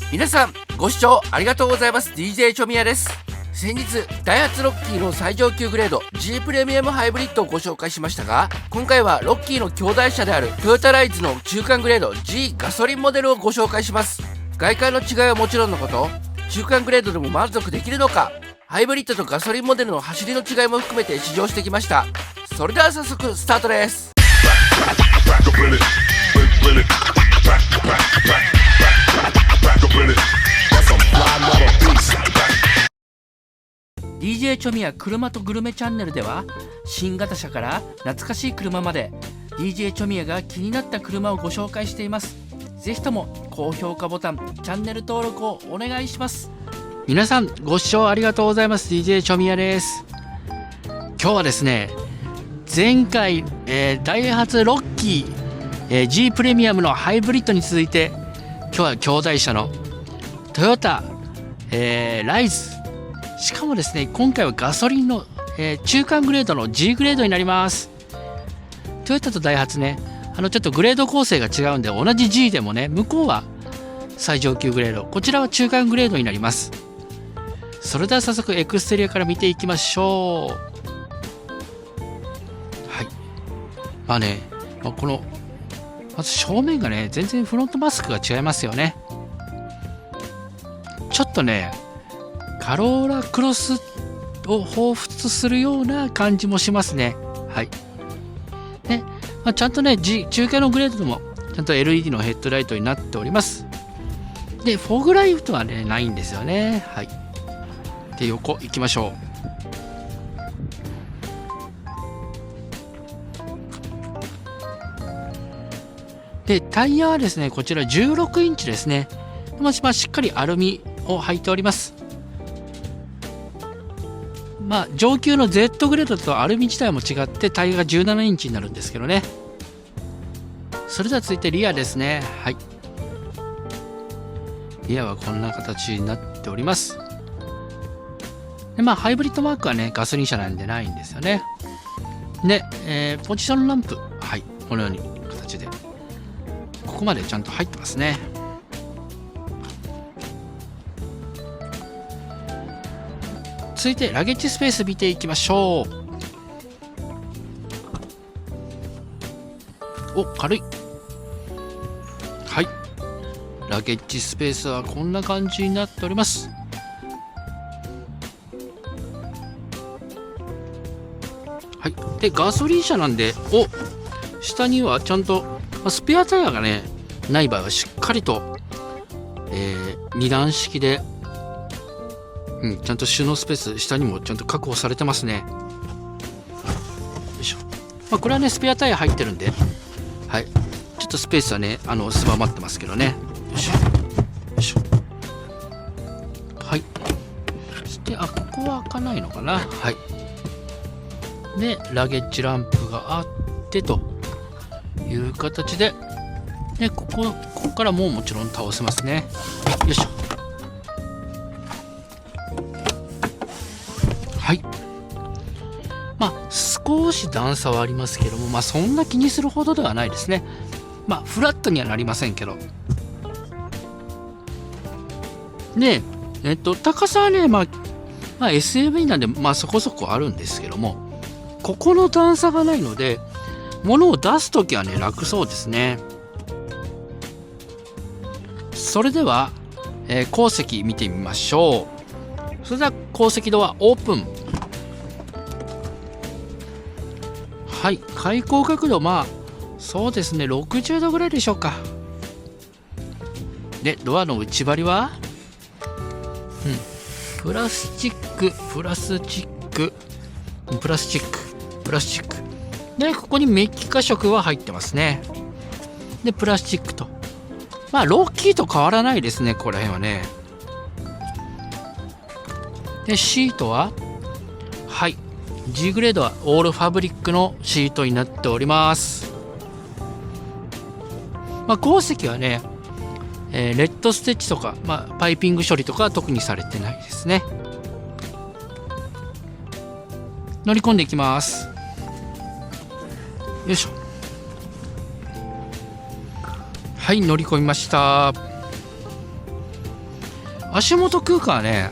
皆さんご視聴ありがとうございます。 DJ チョミヤです。先日ダイハツロッキーの最上級グレード G プレミアムハイブリッドをご紹介しましたが、今回はロッキーの兄弟車であるトヨタライズの中間グレード G ガソリンモデルをご紹介します。外観の違いはもちろんのこと、中間グレードでも満足できるのか、ハイブリッドとガソリンモデルの走りの違いも含めて試乗してきました。それでは早速スタートです。DJ チョミヤ車とグルメチャンネルでは、新型車から懐かしい車まで DJ チョミヤが気になった車をご紹介しています。ぜひとも高評価ボタン、チャンネル登録をお願いします。皆さんご視聴ありがとうございます。 DJ チョミヤです。今日はですね、前回、ダイハツロッキー、G プレミアムのハイブリッドに続いて、今日は兄弟車のトヨタ、ライズ、しかもですね、今回はガソリンの、中間グレードの G グレードになります。トヨタとダイハツね、ちょっとグレード構成が違うんで、同じ G でもね、向こうは最上級グレード、こちらは中間グレードになります。それでは早速エクステリアから見ていきましょう。はい、まあね、このまず正面がね、全然フロントマスクが違いますよね。ちょっとね、カローラクロスを彷彿するような感じもしますね。はいね、ちゃんとね、中間のグレードでもちゃんと LED のヘッドライトになっております。でフォグライトはね、ないんですよね。はい、で横行きましょう。でタイヤはですね、こちら16インチですね。しっかりアルミを履いております。上級の Z グレードとアルミ自体も違ってタイヤが17インチになるんですけどね。それでは続いてリアですね。はい、リアはこんな形になっております。でハイブリッドマークはね、ガソリン車なんでないんですよね。で、ポジションランプ、はい、このように形でここまでちゃんと入ってますね。続いてラゲッジスペース見ていきましょう。お、軽い。はい、ラゲッジスペースはこんな感じになっております。はい、でガソリン車なんで、下にはちゃんとスペアタイヤがねない場合はしっかりと、2段式で、ちゃんと収納スペース下にもちゃんと確保されてますね。よいしょ。これはね、スペアタイヤ入ってるんで、はい、ちょっとスペースはね、狭まってますけどね。よいしょよいしょ。はい、そしてここは開かないのかな。はい、でラゲッジランプがあってという形で、ここからももちろん倒せますね。よいしょ。はい、少し段差はありますけども、そんな気にするほどではないですね。フラットにはなりませんけどね。高さはね、SUV なんでそこそこあるんですけども、ここの段差がないので物を出すときはね、楽そうですね。それでは、後席見てみましょう。それでは後席ドアオープン。はい、開口角度そうですね、60度ぐらいでしょうか。でドアの内張りは、プラスチックで、ここにメッキ化色は入ってますね。でプラスチックと、ロッキーと変わらないですね、ここら辺はね。でシートは、はい、G グレードはオールファブリックのシートになっております。後席はね、レッドステッチとか、パイピング処理とかは特にされてないですね。乗り込んでいきます。よいしょ。はい、乗り込みました。足元空間はね、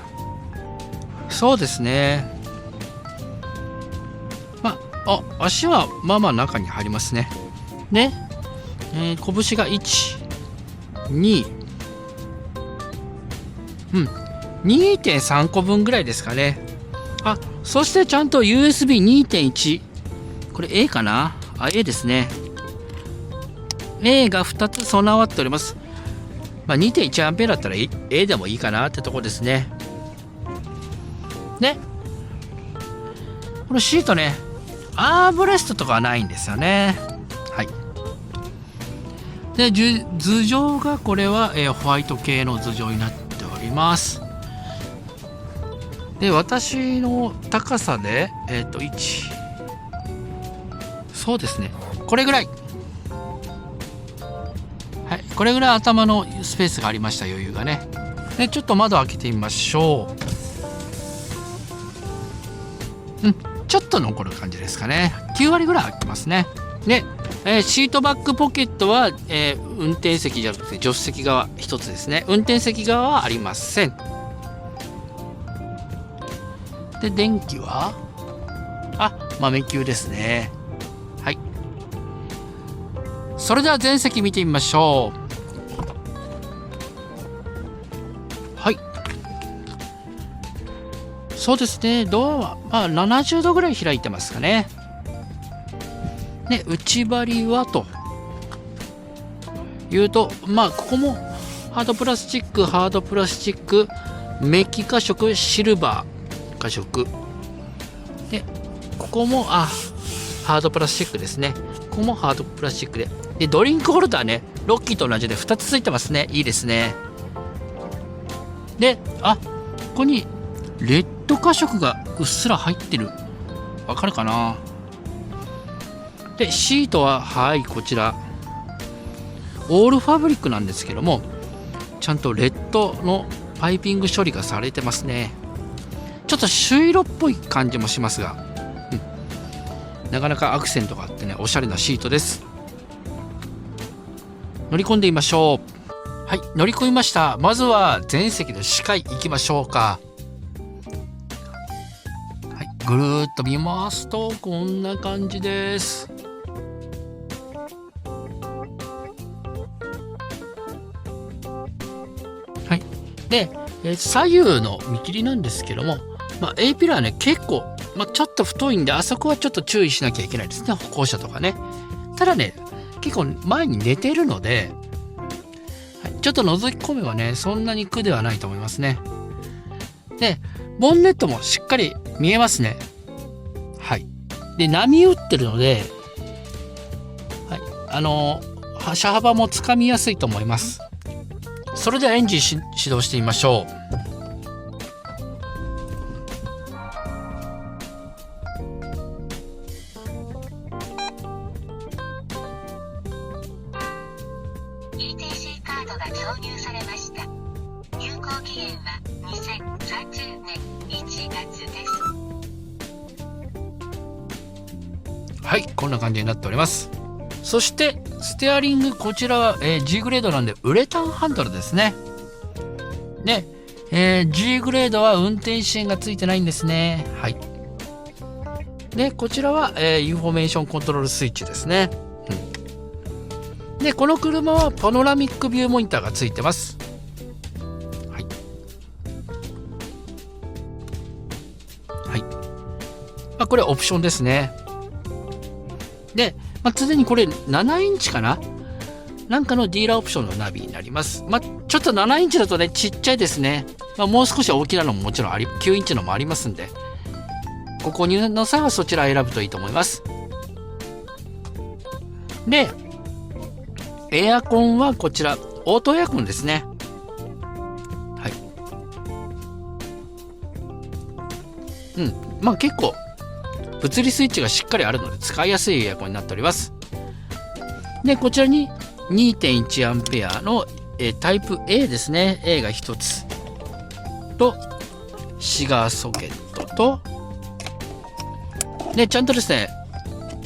そうですね。足はまあまあ中に入りますね。で、拳が1、2、2.3 個分ぐらいですかね。そしてちゃんと USB2.1。これ A かな？A ですね。A が2つ備わっております。2.1 アンペアだったら A でもいいかなってとこですね。で、このシートね、アームレストとかはないんですよね。はい。で、頭上がこれは、ホワイト系の頭上になっております。で、私の高さで、1、そうですね、これぐらい。はい、これぐらい頭のスペースがありました、余裕がね。で、ちょっと窓開けてみましょう。ちょっと残る感じですかね。9割ぐらい開きますね。で、シートバックポケットは、運転席じゃなくて助手席側一つですね。運転席側はありません。で、電気は豆球ですね。はい。それでは全席見てみましょう。はい。そうですね。ドアは、70度ぐらい開いてますかね。で、内張りはというと、ここもハードプラスチック、メッキ化色、シルバー化色。で、ここもハードプラスチックですね。ここもハードプラスチックで。で、ドリンクホルダーね、ロッキーと同じで2つついてますね。いいですね。で、ここにレッド化色がうっすら入ってる。わかるかな？で、シートは、こちら。オールファブリックなんですけども、ちゃんとレッドのパイピング処理がされてますね。ちょっと朱色っぽい感じもしますが、なかなかアクセントがあってね、おしゃれなシートです。乗り込んでみましょう。はい、乗り込みました。まずは全席の視界行きましょうか。はい、ぐるーっと見ますとこんな感じです。はい。で、左右の見切りなんですけども、A ピラーね、結構、ちょっと太いんで、あそこはちょっと注意しなきゃいけないですね。歩行者とかね。ただね、結構前に寝てるので、ちょっと覗き込めばね、そんなに苦ではないと思いますね。で、ボンネットもしっかり見えますね。はい。で、波打ってるので、はい。車幅もつかみやすいと思います。それではエンジン始動してみましょう。ETC カードが挿入されました。有効期限は2030年1月です。はい、こんな感じになっております。そしてステアリング、こちらは、G グレードなんでウレタンハンドルですね。で、G グレードは運転支援がついてないんですね。はい。で、こちらは、インフォメーションコントロールスイッチですね。で、この車はパノラミックビューモニターがついてます。はい。はい。これはオプションですね。で、すでにこれ7インチかな、なんかのディーラーオプションのナビになります。ちょっと7インチだとね、ちっちゃいですね。もう少し大きなのももちろん9インチのもありますんで、ご購入の際はそちらを選ぶといいと思います。で、エアコンはこちら、オートエアコンですね。はい。結構、物理スイッチがしっかりあるので使いやすいエアコンになっております。で、こちらに 2.1 アンペアの、タイプ A ですね。A が1つと、シガーソケットと、で、ちゃんとですね、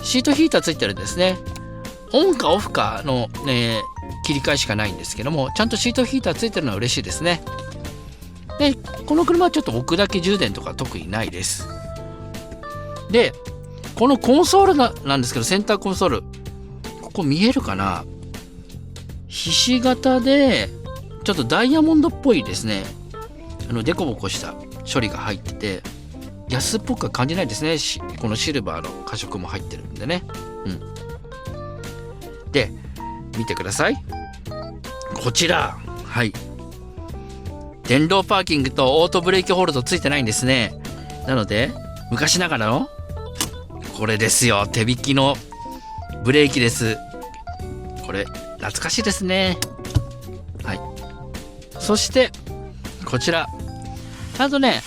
シートヒーターついてるんですね。オンかオフかの、切り替えしかないんですけども、ちゃんとシートヒーターついてるのは嬉しいですね。で、この車はちょっと置くだけ充電とか特にないです。で、このコンソールなんですけど、センターコンソール。ここ見えるかな？ひし形で、ちょっとダイヤモンドっぽいですね。デコボコした処理が入ってて、安っぽくは感じないですね。このシルバーの加色も入ってるんでね。で、見てください。こちら。はい。電動パーキングとオートブレーキホールドついてないんですね。なので、昔ながらの、これですよ。手引きのブレーキです。これ、懐かしいですね。はい。そして、こちら。あとね、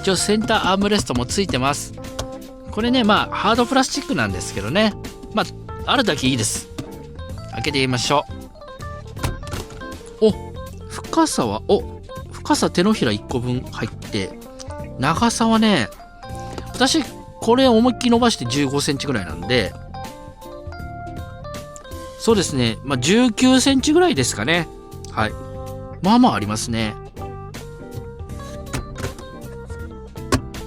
一応センターアームレストもついてます。これね、ハードプラスチックなんですけどね。あるだけいいです。開けてみましょう。深さ手のひら1個分入って、長さはね、私、これ思いっきり伸ばして15センチぐらいなんで、そうですね、19センチぐらいですかね。はい。ありますね。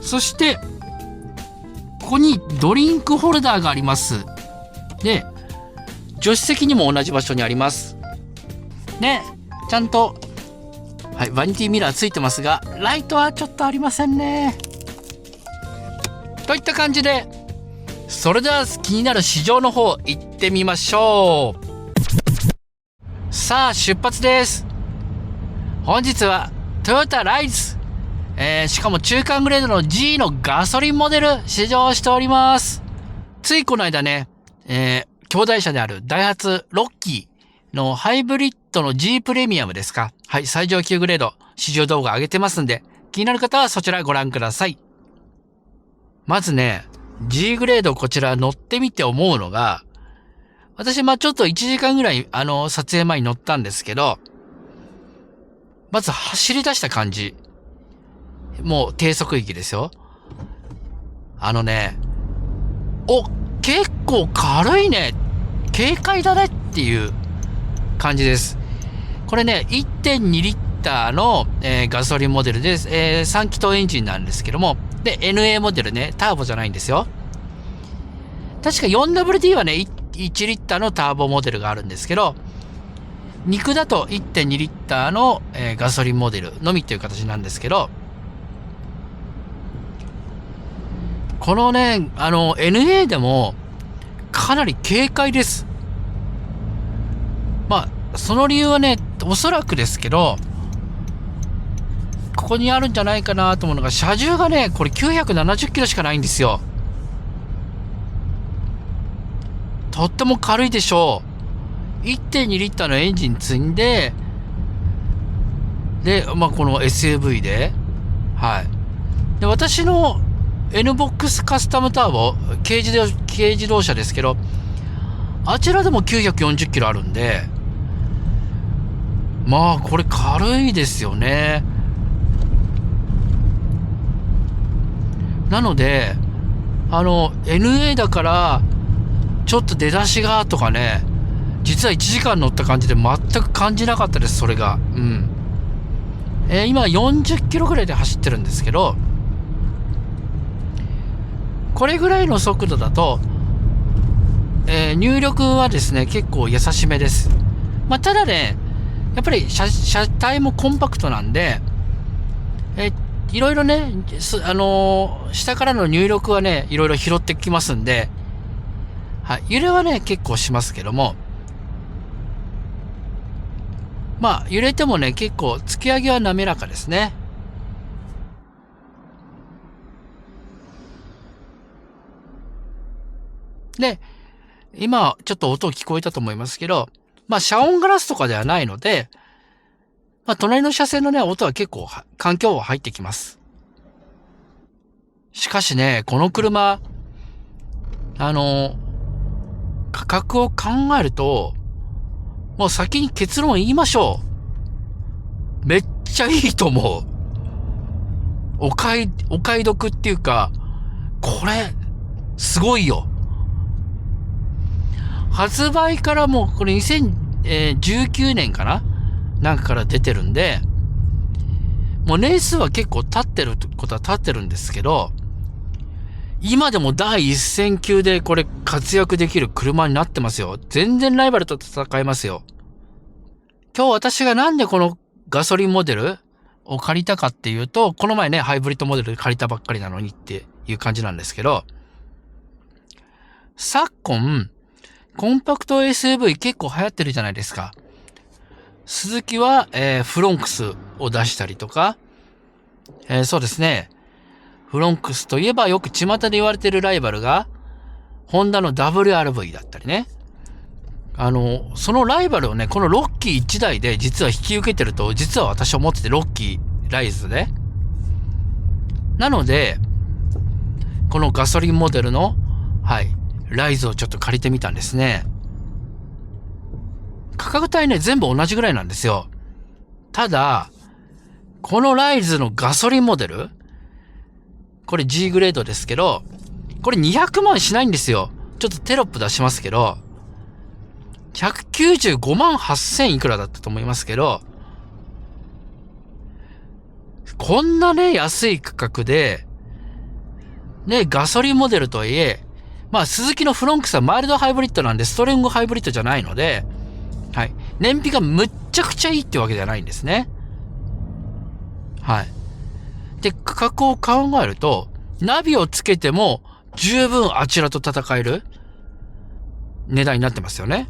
そして、ここにドリンクホルダーがあります。で、助手席にも同じ場所にあります。ね、ちゃんと、はい、バニティミラーついてますが、ライトはちょっとありませんね。といった感じで、それでは気になる市場の方行ってみましょう。さあ、出発です。本日はトヨタライズ、しかも中間グレードの G のガソリンモデル試乗しております。ついこの間ね、兄弟車であるダイハツロッキーのハイブリッドの G プレミアムですか。はい、最上級グレード試乗動画上げてますんで、気になる方はそちらご覧ください。まずね、G グレードこちら乗ってみて思うのが、私ちょっと1時間ぐらい撮影前に乗ったんですけど、まず走り出した感じ。もう低速域ですよ。結構軽いね。軽快だねっていう感じです。これね、1.2 リッターの、ガソリンモデルです。3気筒エンジンなんですけども、で、NA モデルね、ターボじゃないんですよ。確か 4WD はね、1リッターのターボモデルがあるんですけど、肉だと 1.2 リッターの、ガソリンモデルのみっていう形なんですけど、このね、NA でもかなり軽快です。その理由はね、おそらくですけど、ここにあるんじゃないかなと思うのが、車重がね、これ970キロしかないんですよ。とっても軽いでしょう。1.2 リッターのエンジン積んで、で、この SUV で、はい。で、私の NBOX カスタムターボ、軽自動車ですけど、あちらでも940キロあるんで、これ軽いですよね。なので、NA だから、ちょっと出だしがとかね、実は1時間乗った感じで全く感じなかったです、それが。今40キロぐらいで走ってるんですけど、これぐらいの速度だと、入力はですね、結構優しめです。ただね、やっぱり車体もコンパクトなんで、いろいろね、下からの入力はね、いろいろ拾ってきますんで、はい、揺れはね、結構しますけども、揺れてもね、結構、突き上げは滑らかですね。で、今、ちょっと音聞こえたと思いますけど、遮音ガラスとかではないので、隣の車線のね、音は結構、環境は入ってきます。しかしね、この車、価格を考えると、もう先に結論言いましょう。めっちゃいいと思う。お買い得っていうか、これ、すごいよ。発売からもう、これ2019年かななんかから出てるんで、もうもう年数は結構経ってることは経ってるんですけど、今でも第一線級でこれ活躍できる車になってますよ。全然ライバルと戦えますよ。今日私がなんでこのガソリンモデルを借りたかっていうと、この前ね、ハイブリッドモデル借りたばっかりなのにっていう感じなんですけど、昨今、コンパクト SUV 結構流行ってるじゃないですか。スズキは、フロンクスを出したりとか、そうですね。フロンクスといえばよく巷で言われてるライバルが、ホンダの WRV だったりね。そのライバルをね、このロッキー1台で実は引き受けてると、実は私は思ってて、ロッキーライズで。なので、このガソリンモデルの、はい、ライズをちょっと借りてみたんですね。価格帯ね、全部同じぐらいなんですよ。ただ、このライズのガソリンモデル、これ G グレードですけど、これ200万しないんですよ。ちょっとテロップ出しますけど、195万8000いくらだったと思いますけど、こんなね、安い価格で、ね、ガソリンモデルとはいえ、まあ、スズキのフロンクスはマイルドハイブリッドなんで、ストレングハイブリッドじゃないので、はい。燃費がむっちゃくちゃいいってわけじゃないんですね。はい。で、価格を考えると、ナビをつけても十分あちらと戦える値段になってますよね。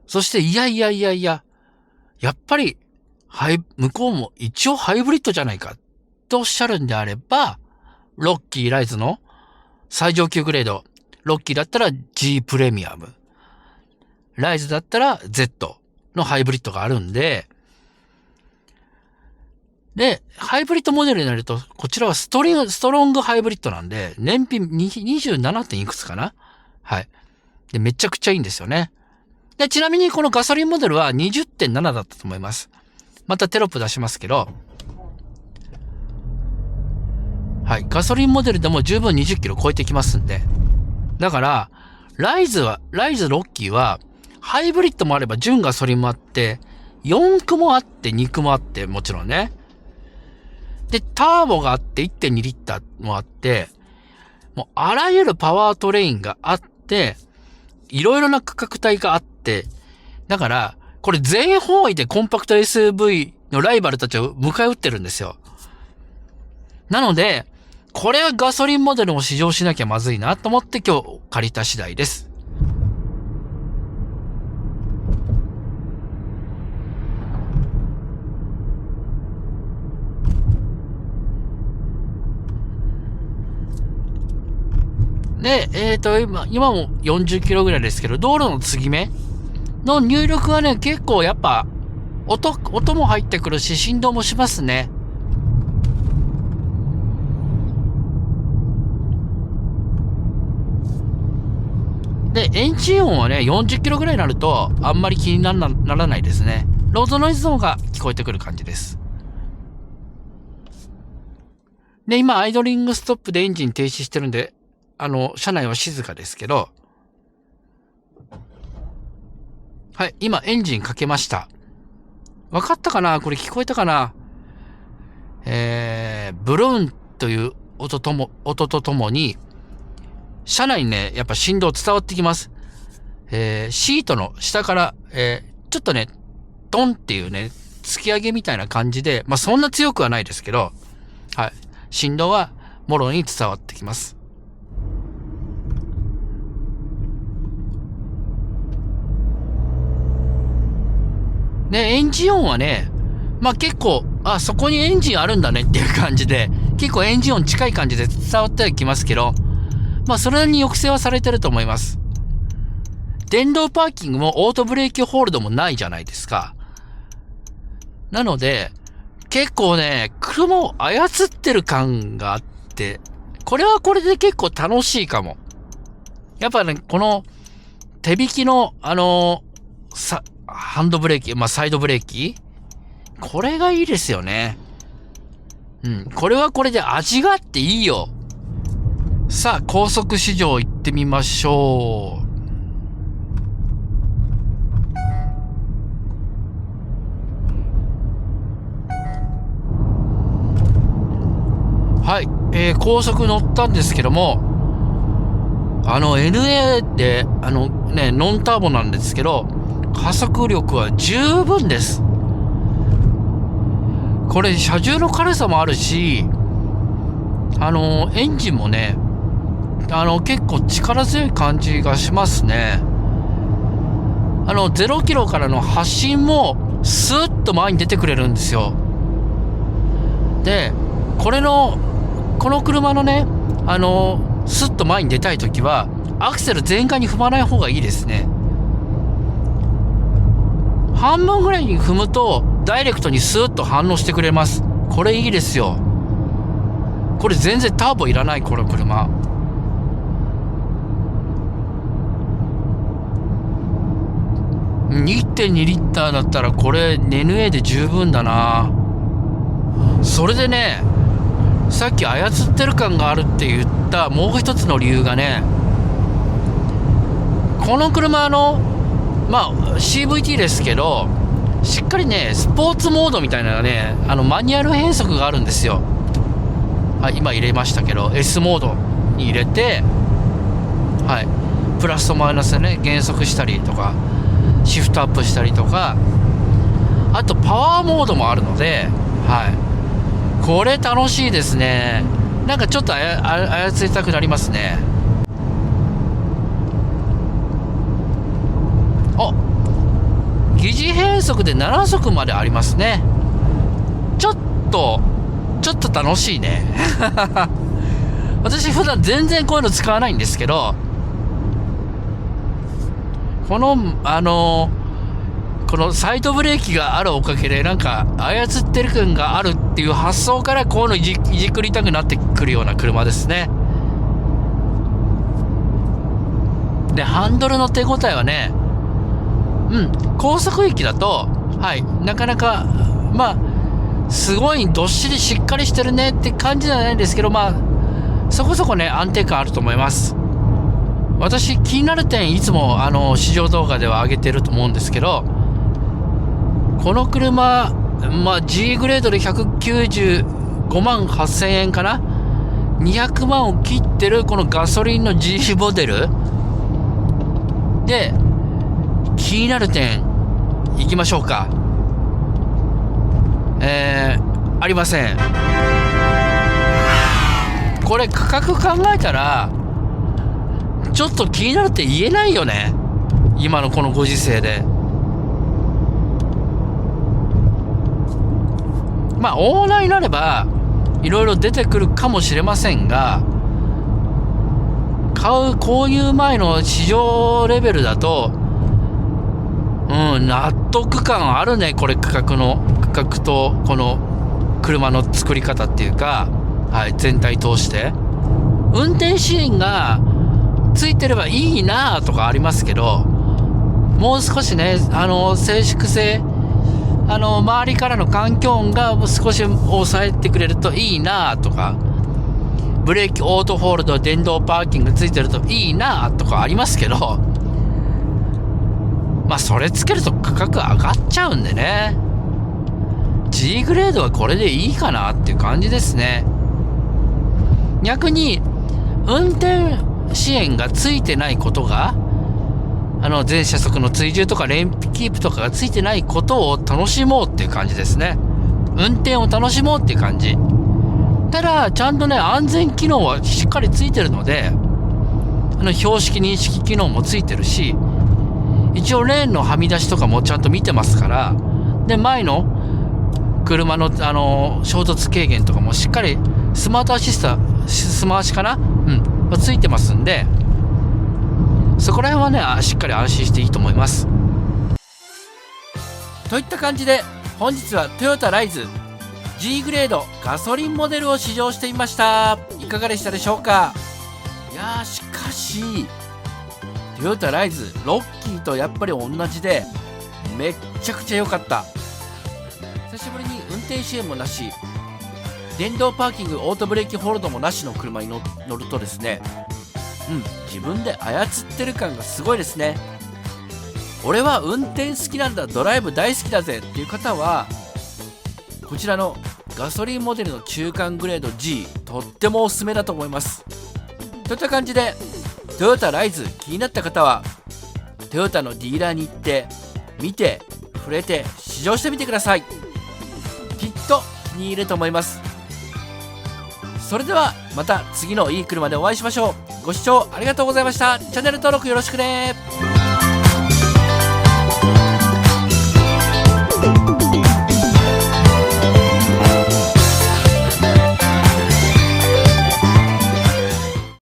そして、いや、やっぱり、向こうも一応ハイブリッドじゃないかとおっしゃるんであれば、ロッキーライズの最上級グレード、ロッキーだったら G プレミアム、ライズだったら Z のハイブリッドがあるんで、で、ハイブリッドモデルになると、こちらはストロングハイブリッドなんで、燃費27点いくつかな？はい。で、めちゃくちゃいいんですよね。で、ちなみにこのガソリンモデルは 20.7 だったと思います。またテロップ出しますけど、はい。ガソリンモデルでも十分20キロ超えてきますんで。だから、ライズロッキーは、ハイブリッドもあれば純ガソリンもあって、4駆もあって、2駆もあって、もちろんね。で、ターボがあって、1.2 リッターもあって、もうあらゆるパワートレインがあって、いろいろな価格帯があって、だから、これ全方位でコンパクト SUV のライバルたちを迎え撃ってるんですよ。なので、これはガソリンモデルも試乗しなきゃまずいなと思って今日借りた次第です。で、今も40キロぐらいですけど、道路の継ぎ目の入力はね、結構やっぱ、音も入ってくるし、振動もしますね。で、エンジン音はね、40キロぐらいになると、あんまり気にならないですね。ロードノイズの方が聞こえてくる感じです。で、今、アイドリングストップでエンジン停止してるんで、車内は静かですけど、はい、今、エンジンかけました。わかったかな？これ聞こえたかな？ブルーンという音とともに、車内にね、やっぱ振動伝わってきます。シートの下から、ちょっとね、トンっていうね、突き上げみたいな感じで、まあそんな強くはないですけど、はい。振動はもろに伝わってきます。で、エンジン音はね、まあ結構、そこにエンジンあるんだねっていう感じで、結構エンジン音近い感じで伝わってはきますけど、まあそれなりに抑制はされてると思います。電動パーキングもオートブレーキホールドもないじゃないですか。なので、結構ね、車を操ってる感があって、これはこれで結構楽しいかも。やっぱね、この手引きの、ハンドブレーキ、まあ、サイドブレーキ、これがいいですよね。うん。これはこれで味があっていいよ。さあ、高速市場行ってみましょう。はい、高速乗ったんですけども、NA でノンターボなんですけど、加速力は十分です。これ車重の軽さもあるし、エンジンもね、結構力強い感じがしますね。0キロからの発進もスーッと前に出てくれるんですよ。で、この車のね、スッと前に出たいときはアクセル全開に踏まない方がいいですね。半分ぐらいに踏むとダイレクトにスーッと反応してくれます。これいいですよ。これ全然ターボいらない、この車。2.2 リッターだったらこれ NA で十分だな。それでね、さっき操ってる感があるって言ったもう一つの理由がね、この車CVT ですけど、しっかりねスポーツモードみたいなね、マニュアル変速があるんですよ。はい、今入れましたけど S モードに入れて、はい、プラスとマイナスでね減速したりとかシフトアップしたりとか、あとパワーモードもあるので、はい、これ楽しいですね。なんかちょっと操りたくなりますね。疑似変速で7速までありますね。ちょっと楽しいね私普段全然こういうの使わないんですけど、このサイドブレーキがあるおかげでなんか操ってる感があるっていう発想からこういうのいじくりたくなってくるような車ですね。で、ハンドルの手応えはね、高速域だと、はい、なかなかすごいどっしりしっかりしてるねって感じじゃないんですけど、そこそこね安定感あると思います。私気になる点いつも試乗動画では上げてると思うんですけど、この車、G グレードで195万8000円かな、200万を切ってるこのガソリンの G モデルで、気になる点いきましょうか。ありません。これ価格考えたらちょっと気になるって言えないよね、今のこのご時世で。オーナーになればいろいろ出てくるかもしれませんが、購入前の市場レベルだと、納得感あるね。これ価格とこの車の作り方っていうか、はい、全体通して運転支援がついてればいいなとかありますけど、もう少しね静粛性、周りからの環境音が少し抑えてくれるといいなとか、ブレーキオートホールド、電動パーキングついてるといいなとかありますけど、それつけると価格上がっちゃうんでね、 G グレードはこれでいいかなっていう感じですね。逆に運転支援がついてないことが、全車速の追従とかレンキープとかがついてないことを楽しもうっていう感じですね。運転を楽しもうっていう感じ。ただちゃんとね安全機能はしっかりついてるので、標識認識機能もついてるし、一応レーンのはみ出しとかもちゃんと見てますから、で前の車の衝突軽減とかもしっかりスマーシかな、ついてますんで、そこら辺はねしっかり安心していいと思います。といった感じで本日はトヨタライズ G グレードガソリンモデルを試乗してみました。いかがでしたでしょうか。いやー、しかしトヨタライズロッキーとやっぱり同じでめっちゃくちゃ良かった。久しぶりに運転支援もなし、電動パーキングオートブレーキホールドもなしの車に乗るとですね、自分で操ってる感がすごいですね。俺は運転好きなんだ、ドライブ大好きだぜっていう方はこちらのガソリンモデルの中間グレード G、とってもおすすめだと思います。といった感じでトヨタライズ気になった方はトヨタのディーラーに行って見て触れて試乗してみてください。きっと気に入ると思います。それではまた次のいい車でお会いしましょう。ご視聴ありがとうございました。チャンネル登録よろしくね。